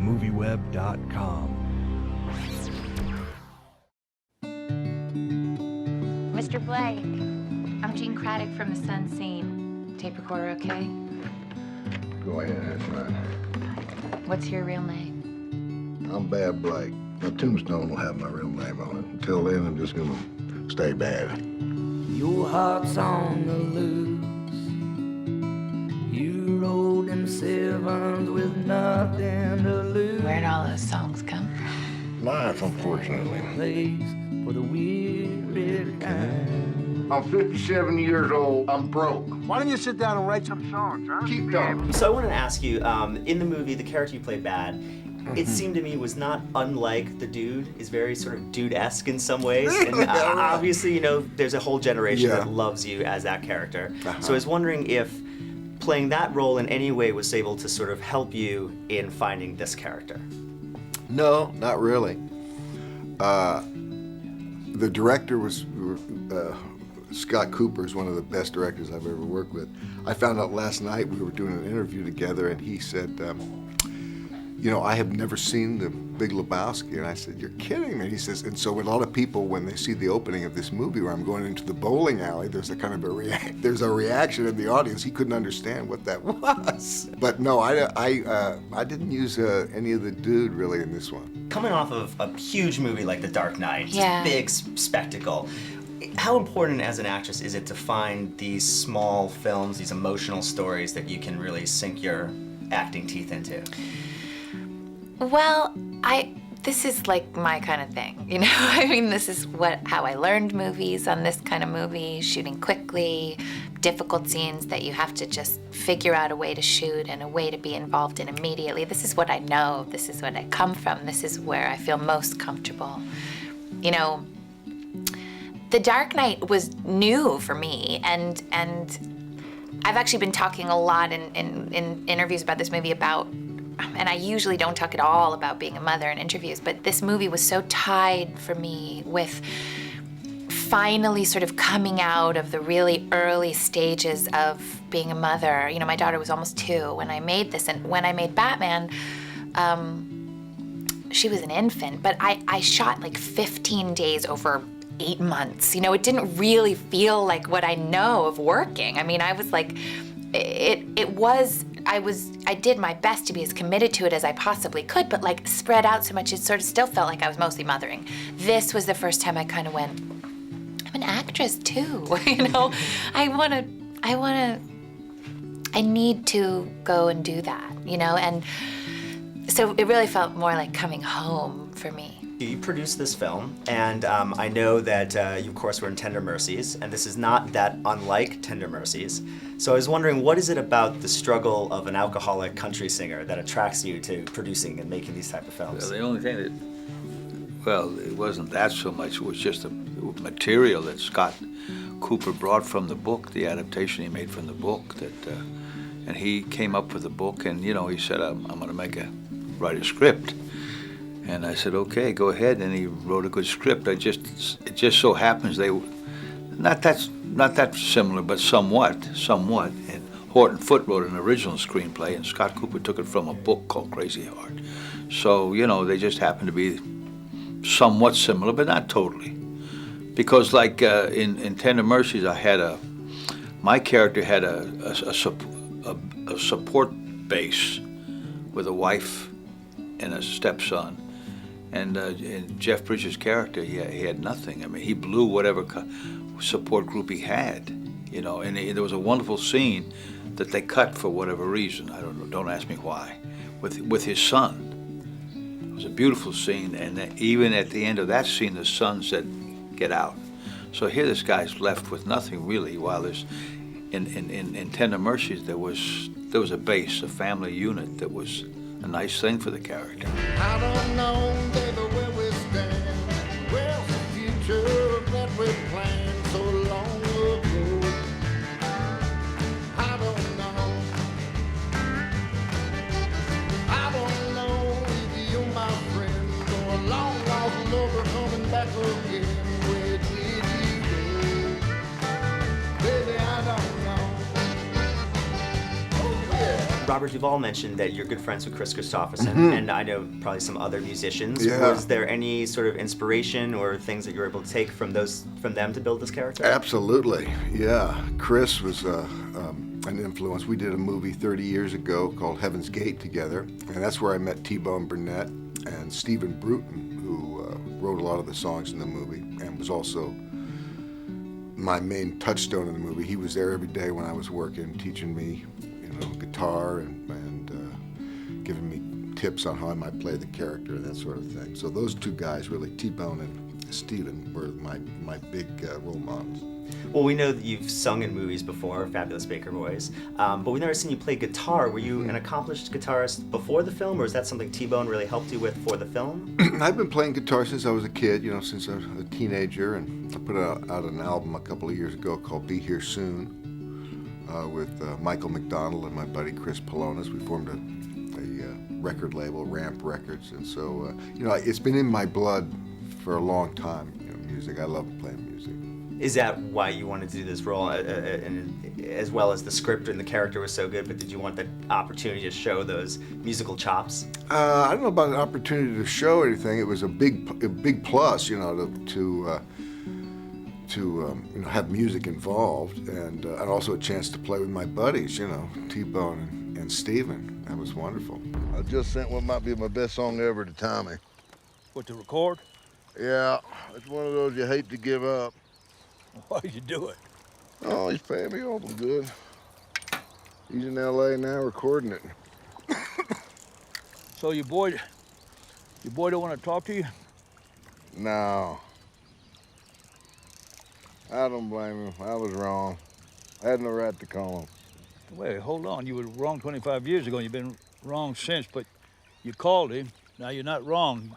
MovieWeb.com. Mr. Blake, I'm Jean Craddock from The Sun Scene. Tape recorder okay? Go ahead, that's fine. What's your real name? I'm Bad Blake. My tombstone will have my real name on it. Until then, I'm just gonna stay bad. Your heart's on the loose. You rode them sevens with nothing to lose. Where'd all those songs come from? Life, unfortunately. Place for the weary kind. I'm 57 years old. I'm broke. Why don't you sit down and write some songs, huh? Keep talking. So I wanted to ask you, in the movie, the character you played, Bad, it seemed to me was not unlike the dude. Is very sort of dude-esque in some ways. And obviously, you know, there's a whole generation that loves you as that character. So I was wondering if playing that role in any way was able to sort of help you in finding this character. No, not really. The director was Scott Cooper is one of the best directors I've ever worked with. I found out last night we were doing an interview together, and he said, you know, I have never seen The Big Lebowski. And I said, you're kidding me. He says, and so a lot of people, when they see the opening of this movie where I'm going into the bowling alley, there's a kind of there's a reaction in the audience. He couldn't understand what that was. But no, I didn't use any of the dude really in this one. Coming off of a huge movie like The Dark Knight, just big spectacle, how important as an actress is it to find these small films, these emotional stories that you can really sink your acting teeth into? Well, this is like my kind of thing, you know? I mean, this is how I learned movies on this kind of movie, shooting quickly, difficult scenes that you have to just figure out a way to shoot and a way to be involved in immediately. This is what I know, this is what I come from, this is where I feel most comfortable. You know, The Dark Knight was new for me, and I've actually been talking a lot in interviews about this movie and I usually don't talk at all about being a mother in interviews, but this movie was so tied for me with finally sort of coming out of the really early stages of being a mother. You know, my daughter was almost 2 when I made this, and when I made Batman, she was an infant, but I shot like 15 days over 8 months. You know, it didn't really feel like what I know of working. I mean, I was like, I did my best to be as committed to it as I possibly could, but like spread out so much, it sort of still felt like I was mostly mothering. This was the first time I kind of went, I'm an actress too, you know? I need to go and do that, you know? And so it really felt more like coming home for me. You produced this film, and I know that you, of course, were in Tender Mercies, and this is not that unlike Tender Mercies. So I was wondering, what is it about the struggle of an alcoholic country singer that attracts you to producing and making these type of films? Well, the only thing that, well, it wasn't that so much. It was just the material that Scott Cooper brought from the book, the adaptation he made from the book. And he came up with the book, and you know, he said, I'm going to write a script. And I said, okay, go ahead. And he wrote a good script. It just so happens they, not that similar, but somewhat. And Horton Foote wrote an original screenplay, and Scott Cooper took it from a book called Crazy Heart. So, you know, they just happened to be somewhat similar, but not totally. Because like in Tender Mercies, my character had a support base with a wife and a stepson. And Jeff Bridges' character, he had nothing. I mean, he blew whatever support group he had, you know. And there was a wonderful scene that they cut for whatever reason. I don't know. Don't ask me why. With his son. It was a beautiful scene, and even at the end of that scene, the son said, "Get out." So here, this guy's left with nothing really. While there's in Tender Mercies, there was a base, a family unit that was a nice thing for the character. I don't know, baby, where we stand. Where's the future that we planned so long ago? I don't know. I don't know if you're my friend or a long lost lover coming back again. Where did you go? Baby, I don't know. Oh, yeah. Robert Duvall mentioned that you're good friends with Chris Christopherson, and I know probably some other musicians. Yeah. Was there any sort of inspiration or things that you were able to take from them to build this character? Absolutely, yeah. Chris was an influence. We did a movie 30 years ago called Heaven's Gate together, and that's where I met T-Bone Burnett and Stephen Bruton, who wrote a lot of the songs in the movie and was also my main touchstone in the movie. He was there every day when I was working, teaching me, guitar and giving me tips on how I might play the character and that sort of thing. So those two guys, really, T-Bone and Stephen, were my big role models. Well, we know that you've sung in movies before, Fabulous Baker Boys, but we've never seen you play guitar. Were you an accomplished guitarist before the film, or is that something T-Bone really helped you with for the film? I've been playing guitar since I was a kid, since I was a teenager, and I put out an album a couple of years ago called Be Here Soon with Michael McDonald and my buddy Chris Polonis. We formed a record label, Ramp Records, and so, it's been in my blood for a long time, music. I love playing music. Is that why you wanted to do this role, and as well as the script and the character was so good, but did you want the opportunity to show those musical chops? I don't know about an opportunity to show anything. It was a big plus, to have music involved, and also a chance to play with my buddies, T-Bone and Steven. That was wonderful. I just sent what might be my best song ever to Tommy. What, to record? Yeah, it's one of those you hate to give up. Why'd you do it? Oh, he's paying me awful good. He's in L.A. now recording it. So your boy don't want to talk to you? No. I don't blame him. I was wrong. I had no right to call him. Wait, hold on. You were wrong 25 years ago, and you've been wrong since, but you called him. Now you're not wrong.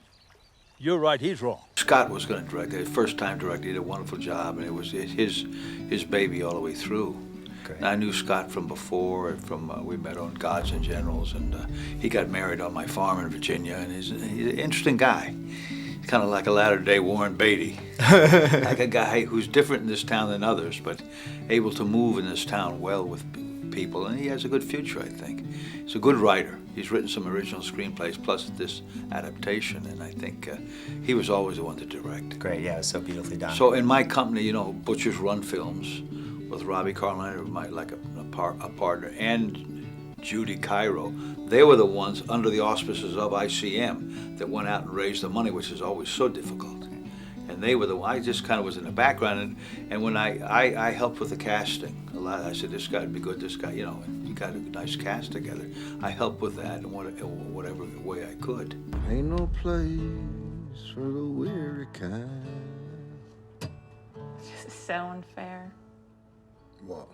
You're right, he's wrong. Scott was going to direct it. First time director, he did a wonderful job, and it was his baby all the way through. Great. And I knew Scott from before, we met on Gods and Generals, and he got married on my farm in Virginia, and he's an interesting guy. He's kind of like a latter-day Warren Beatty, like a guy who's different in this town than others, but able to move in this town well with people, and he has a good future, I think. He's a good writer. He's written some original screenplays, plus this adaptation, and I think he was always the one to direct. Great, yeah, it was so beautifully done. So in my company, Butcher's Run Films, with Robbie Carliner, a partner, and Judy Cairo, they were the ones under the auspices of ICM that went out and raised the money, which is always so difficult. And they were I just kind of was in the background, and when I helped with the casting a lot. I said, this guy would be good, this guy, and we got a nice cast together. I helped with that in whatever way I could. Ain't no place for the weary kind. This is so unfair. What?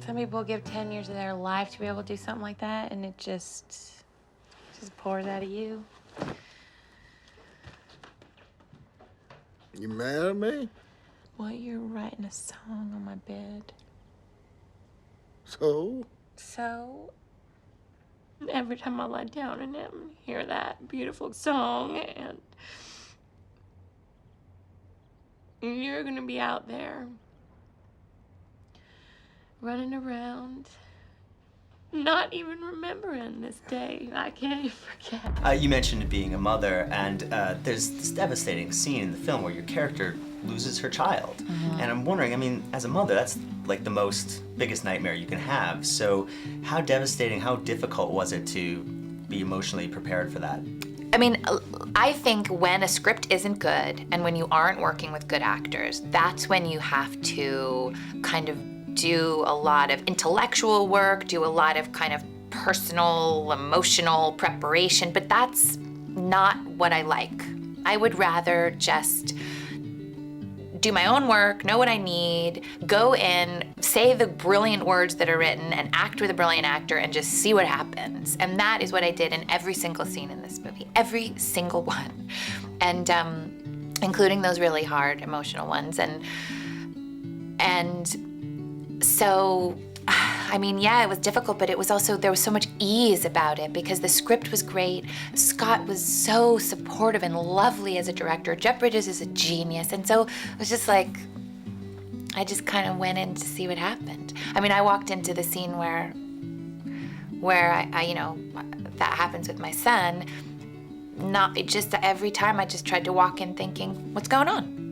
Some people give 10 years of their life to be able to do something like that, and it just pours out of you. You mad at me? Well, you're writing a song on my bed. So? So, every time I lie down and hear that beautiful song, and you're gonna be out there running around, not even remembering this day. I can't even forget. You mentioned being a mother, and there's this devastating scene in the film where your character loses her child. Mm-hmm. And I'm wondering, as a mother, that's like the biggest nightmare you can have. So how devastating, how difficult was it to be emotionally prepared for that? I think when a script isn't good and when you aren't working with good actors, that's when you have to kind of do a lot of intellectual work, do a lot of kind of personal, emotional preparation, but that's not what I like. I would rather just do my own work, know what I need, go in, say the brilliant words that are written, and act with a brilliant actor and just see what happens. And that is what I did in every single scene in this movie, every single one. And including those really hard emotional ones. And so, it was difficult, but it was also, there was so much ease about it because the script was great. Scott was so supportive and lovely as a director. Jeff Bridges is a genius. And so it was just like, I just kind of went in to see what happened. I walked into the scene where where that happens with my son. Not just every time I just tried to walk in thinking, what's going on?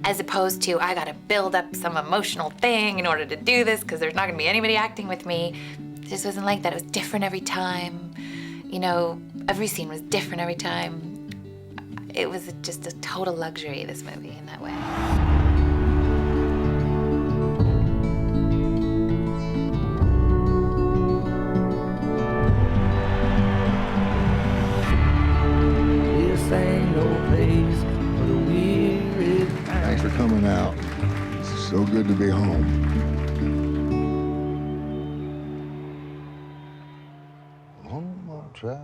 As opposed to I gotta build up some emotional thing in order to do this because there's not gonna be anybody acting with me. It just wasn't like that. It was different every time. Every scene was different every time. It was just a total luxury, this movie, in that way. This ain't no place for the weary. Thanks for coming out. It's so good to be home. Home I'll try.